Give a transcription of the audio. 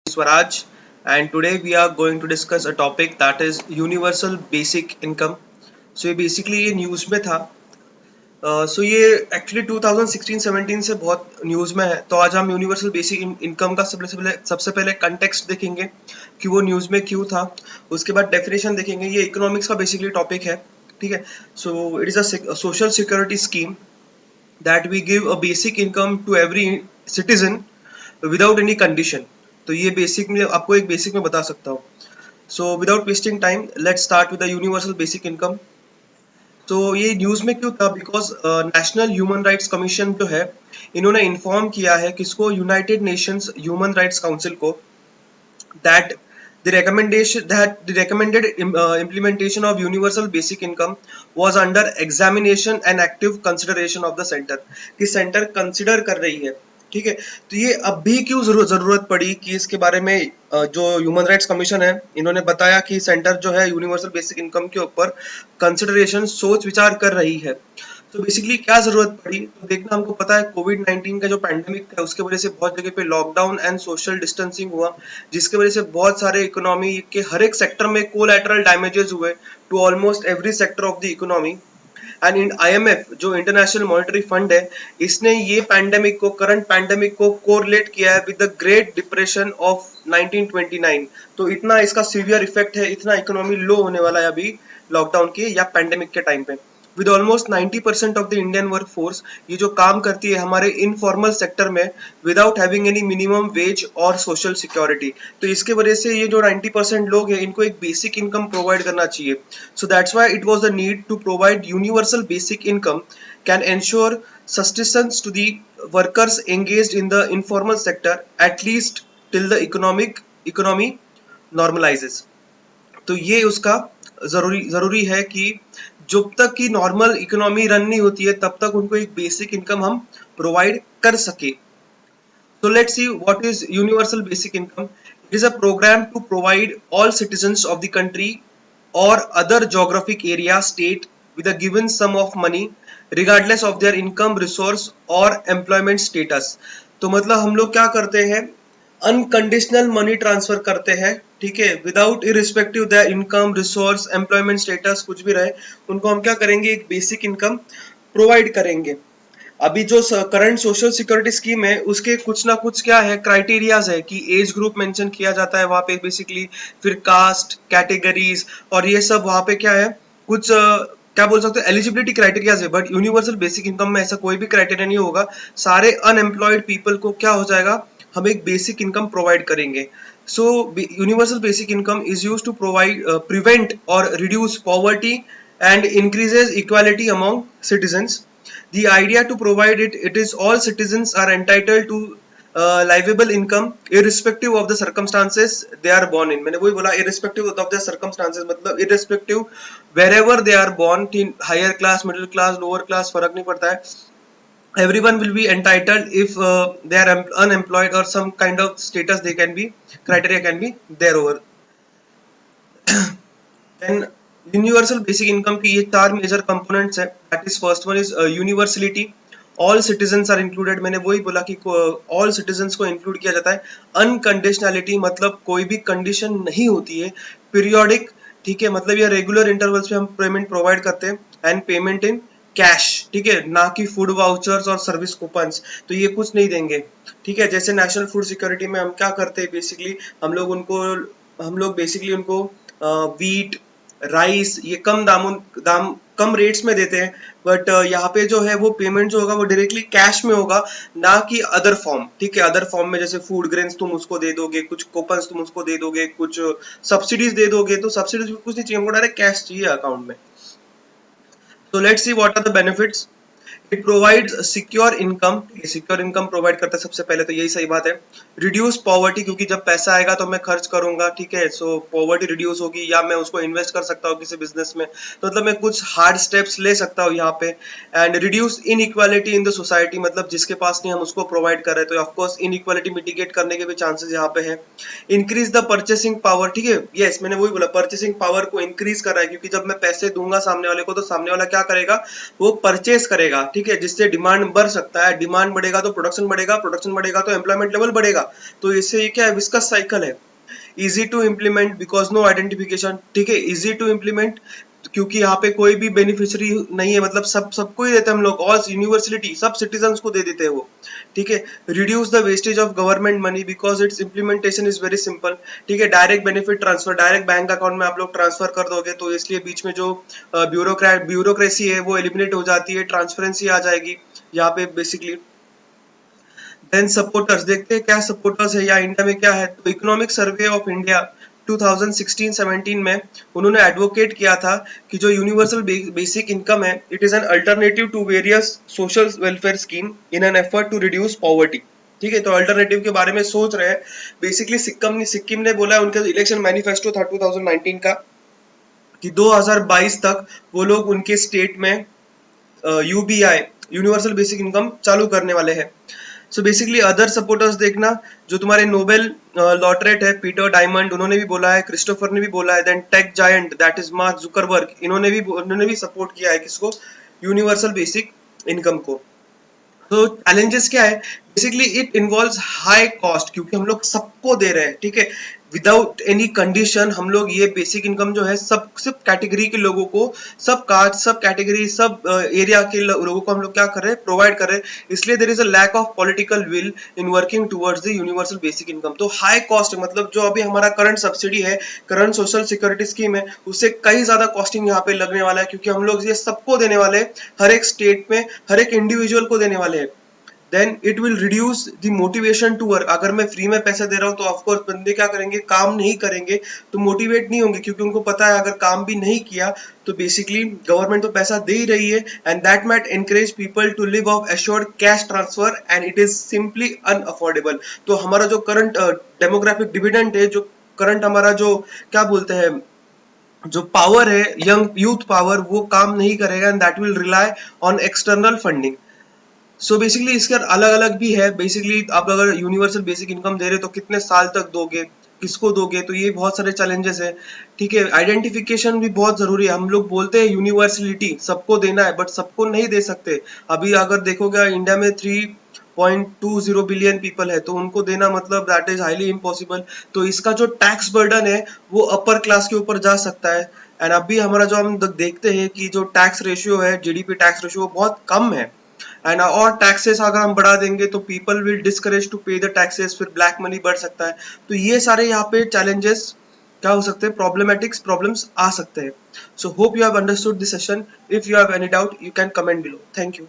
Swaraj, and today we are going to discuss a topic that is universal basic income. So ये news में था. ये actually 2016-17 से बहुत न्यूज़ में है. तो आज हम यूनिवर्सल बेसिक इनकम का सबसे पहले कंटेक्स्ट देखेंगे कि वो न्यूज़ में क्यों था. उसके बाद डेफिनेशन देखेंगे. ये इकोनॉमिक्स का बेसिकली टॉपिक है. ठीक है. So it is a social security scheme that we give a basic income to every citizen without any condition. तो ये बेसिक में आपको एक बेसिक में बता सकता हूँ. So without wasting time let's start with the universal basic income. तो ये न्यूज में क्यों था? Because national human rights commission जो है, इन्होंने इन्फॉर्म किया है किसको, United Nations human rights council को, that the recommended implementation of universal basic income was under examination and active consideration of the center. कि सेंटर कंसिडर कर रही है. ठीक है. तो ये अब भी क्यों जरूरत पड़ी कि इसके बारे में जो ह्यूमन राइट्स कमीशन है, इन्होंने बताया कि सेंटर जो है यूनिवर्सल बेसिक इनकम के ऊपर कंसिडरेशन सोच विचार कर रही है. तो बेसिकली क्या जरूरत पड़ी? तो देखना, हमको पता है कोविड-19 का जो पैंडेमिक था उसके वजह से बहुत जगह पे लॉकडाउन एंड सोशल डिस्टेंसिंग हुआ, जिसके वजह से बहुत सारे इकोनॉमी के हर एक सेक्टर में कोलैटरल डैमेजेस हुए to almost every sector of the economy. And in IMF जो इंटरनेशनल मॉनेटरी फंड है, इसने ये पैंडेमिक को, करंट पैंडेमिक को कोरिलेट किया है with the great depression of 1929. तो इतना इसका सीवियर इफेक्ट है, इतना इकोनॉमी लो होने वाला है अभी लॉकडाउन के या पैंडेमिक के टाइम पे. With almost 90% of the Indian work force, ये जो काम करती है हमारे इनफॉर्मल सेक्टर में, without having any minimum wage और सोशल सिक्योरिटी. तो इसके वजह से ये जो 90% लोग हैं, इनको एक बेसिक इनकम प्रोवाइड करना चाहिए. So that's why it was the need to provide universal basic income can ensure sustenance to the workers engaged in the informal sector at least till the economy normalises. तो ये उसका जरूरी है कि जब तक की नॉर्मल इकोनॉमी रन नहीं होती है, तब तक उनको एक बेसिक इनकम हम प्रोवाइड कर सके. So let's see what is universal basic income. It is a program to provide all citizens of the country or other geographic area state with a given sum of money regardless of their income, resource or employment status. तो मतलब हम लोग क्या करते हैं, unconditional money transfer करते हैं. ठीक है. Without irrespective the income, resource, employment status कुछ भी रहे, उनको हम क्या करेंगे, एक बेसिक इनकम प्रोवाइड करेंगे. अभी जो करंट सोशल सिक्योरिटी स्कीम है, उसके कुछ ना कुछ क्या है, क्राइटेरियाज है कि एज ग्रुप मेंशन किया जाता है वहां पे बेसिकली, फिर कास्ट, कैटेगरीज और ये सब वहां पे क्या है, कुछ क्या बोल सकते हैं, एलिजिबिलिटी क्राइटेरियाज है. बट यूनिवर्सल बेसिक इनकम में ऐसा कोई भी क्राइटेरिया नहीं होगा. सारे अनएम्प्लॉयड पीपल को क्या हो जाएगा, हम एक बेसिक इनकम प्रोवाइड करेंगे. So universal basic income is used to provide prevent और reduce poverty and increases equality among citizens. The idea to provide it is all citizens are entitled to livable income irrespective of the circumstances they are born in. मैंने वही बोला, irrespective of the circumstances मतलब irrespective wherever they are born, higher class, middle class, lower class फर्क नहीं पड़ता है. Everyone will be entitled if they are unemployed or some kind of status they can be, criteria can be there over. Then universal basic income की ये 4 major components है. That is first one is universality. All citizens are included. मैंने वही बोला कि all citizens को include किया जाता है. अनकंडीशनलिटी मतलब कोई भी कंडीशन नहीं होती है. पीरियोडिक, ठीक है, मतलब ये रेगुलर इंटरवल्स पे हम पेमेंट प्रोवाइड करते हैं. एंड पेमेंट इन कैश, ठीक है, ना कि फूड वाउचर्स और सर्विस कूपन्स. तो ये कुछ नहीं देंगे. ठीक है. जैसे नेशनल फूड सिक्योरिटी में हम क्या करते हैं, बेसिकली हम लोग बेसिकली उनको वीट, राइस ये कम रेट्स में देते हैं. बट यहाँ पे जो है वो पेमेंट जो होगा वो डायरेक्टली कैश में होगा, ना कि अदर फॉर्म. ठीक है. अदर फॉर्म में जैसे फूड ग्रेन्स तुम उसको दे दोगे, कुछ कूपन्स तुम उसको दे दोगे, कुछ सब्सिडीज दे दोगे. तो सब्सिडीज कुछ नहीं चाहिए, हमको डायरेक्ट कैश चाहिए अकाउंट में. So let's see what are the benefits. It provides secure income. Secure income provide करता है सबसे पहले, तो यही सही बात है. रिड्यूस पॉवर्टी, क्योंकि जब पैसा आएगा तो मैं खर्च करूंगा. ठीक है. सो पॉवर्टी रिड्यूस होगी, या मैं उसको इन्वेस्ट कर सकता हूँ किसी बिजनेस में. तो मतलब मैं कुछ हार्ड स्टेप्स ले सकता हूँ यहाँ पे. And reduce inequality in the society, मतलब जिसके पास नहीं हम उसको प्रोवाइड कर रहे हैं, तो ऑफकोर्स इनइक्वालिटी मिटिगेट करने के भी चांसेस यहाँ पे है. Increase the purchasing power. ठीक है. यस, मैंने वही बोला, परचेसिंग पावर को इंक्रीज कर रहा है, क्योंकि जब मैं पैसे दूंगा सामने वाले को, तो सामने वाला क्या करेगा, वो परचेस करेगा. ठीक है, जिससे डिमांड बढ़ सकता है, डिमांड बढ़ेगा तो प्रोडक्शन बढ़ेगा, प्रोडक्शन बढ़ेगा तो एम्प्लॉयमेंट लेवल बढ़ेगा। तो इससे ये क्या है, विस्कस साइकिल है। Easy to implement because no identification, ठीक है, इजी टू इम्प्लीमेंट क्योंकि यहाँ पे कोई भी बेनिफिशियरी नहीं है, मतलब सबको ही देते हैं हम लोग, ऑल यूनिवर्सिटी सब सिटीजन्स को दे देते हैं वो, ठीक है। Reduce the wastage of government money because it's implementation is very simple, ठीक है। Direct benefit transfer, direct bank account में आप लोग ट्रांसफर कर दोगे, तो इसलिए बीच में जो ब्यूरोक्रेसी है वो एलिमिनेट हो जाती है, ट्रांसपेरेंसी आ जाएगी यहाँ पे बेसिकली। देन सपोर्टर्स, देखते हैं क्या सपोर्टर्स है या इंडिया में क्या है। तो इकोनॉमिक सर्वे ऑफ इंडिया 2016-17 में उन्होंने एडवोकेट किया था कि जो यूनिवर्सल बेसिक इनकम है, it is an alternative to various social welfare scheme in an effort to reduce poverty, ठीक है। तो अल्टरनेटिव के बारे में सोच रहे हैं बेसिकली। सिक्किम ने बोला, उनका इलेक्शन मैनिफेस्टो था 2019 का कि 2022 तक वो लोग उनके स्टेट में यूबीआई यूनिवर्सल बेसिक इनकम चालू करने वाले हैं। सो बेसिकली अदर सपोर्टर्स देखना, जो तुम्हारे नोबेल लॉटरेट है पीटर डायमंड, उन्होंने भी बोला है, क्रिस्टोफर ने भी बोला है, then tech giant that is Mark Zuckerberg, इन्होंने भी सपोर्ट किया है किसको, यूनिवर्सल बेसिक इनकम को। तो चैलेंजेस क्या है, basically it involves high cost, क्योंकि हम लोग सबको दे रहे हैं, ठीक है, विदाउट एनी कंडीशन हम लोग ये बेसिक इनकम जो है सब कैटेगरी के लोगों को, सब कास्ट, सब कैटेगरी, सब एरिया के लोगों को हम लोग क्या कर रहे हैं, प्रोवाइड कर रहे हैं। इसलिए there is a lack of political will in working towards the universal basic income. तो हाई कॉस्ट मतलब जो अभी हमारा करंट सब्सिडी है, करंट सोशल सिक्योरिटी स्कीम है, उससे कई ज्यादा कॉस्टिंग यहाँ पे लगने वाला है, क्योंकि हम लोग ये सबको देने वाले हैं, हर एक स्टेट में हर एक इंडिविजुअल को देने वाले हैं। Then it will reduce the motivation to work. अगर मैं फ्री में पैसे दे रहा हूँ तो ऑफकोर्स बंदे क्या करेंगे, काम नहीं करेंगे, तो मोटिवेट नहीं होंगे, क्योंकि उनको पता है अगर काम भी नहीं किया तो बेसिकली गवर्नमेंट तो पैसा दे ही रही है, and that might encourage people to live off assured cash transfer and it is simply unaffordable. तो हमारा जो करंट डेमोग्राफिक डिविडेंड है, जो करंट हमारा जो क्या बोलते हैं, जो पावर है, यंग यूथ पावर, वो काम नहीं करेगा, and that will rely on external funding. So basically इसके अलग अलग भी है। बेसिकली आप अगर यूनिवर्सल बेसिक इनकम दे रहे तो कितने साल तक दोगे, किसको दोगे, तो ये बहुत सारे चैलेंजेस है, ठीक है। आइडेंटिफिकेशन भी बहुत जरूरी है। हम लोग बोलते हैं यूनिवर्सलिटी सबको देना है, बट सबको नहीं दे सकते। अभी अगर देखोगे इंडिया में 3.20 बिलियन पीपल है, तो उनको देना मतलब दैट इज हाईली इम्पॉसिबल। तो इसका जो टैक्स बर्डन है वो अपर क्लास के ऊपर जा सकता है। एंड अभी हमारा जो हम देखते हैं कि जो टैक्स रेशियो है, जीडीपी टैक्स रेशियो बहुत कम है, एंड और टैक्सेस अगर हम बढ़ा देंगे तो पीपल विल डिस्करेज टू पे द टैक्सेस, फिर ब्लैक मनी बढ़ सकता है। तो ये सारे यहाँ पे चैलेंजेस क्या हो सकते हैं, प्रॉब्लम्स आ सकते हैं। So hope you have understood this session. If you have any doubt you can comment below. Thank you.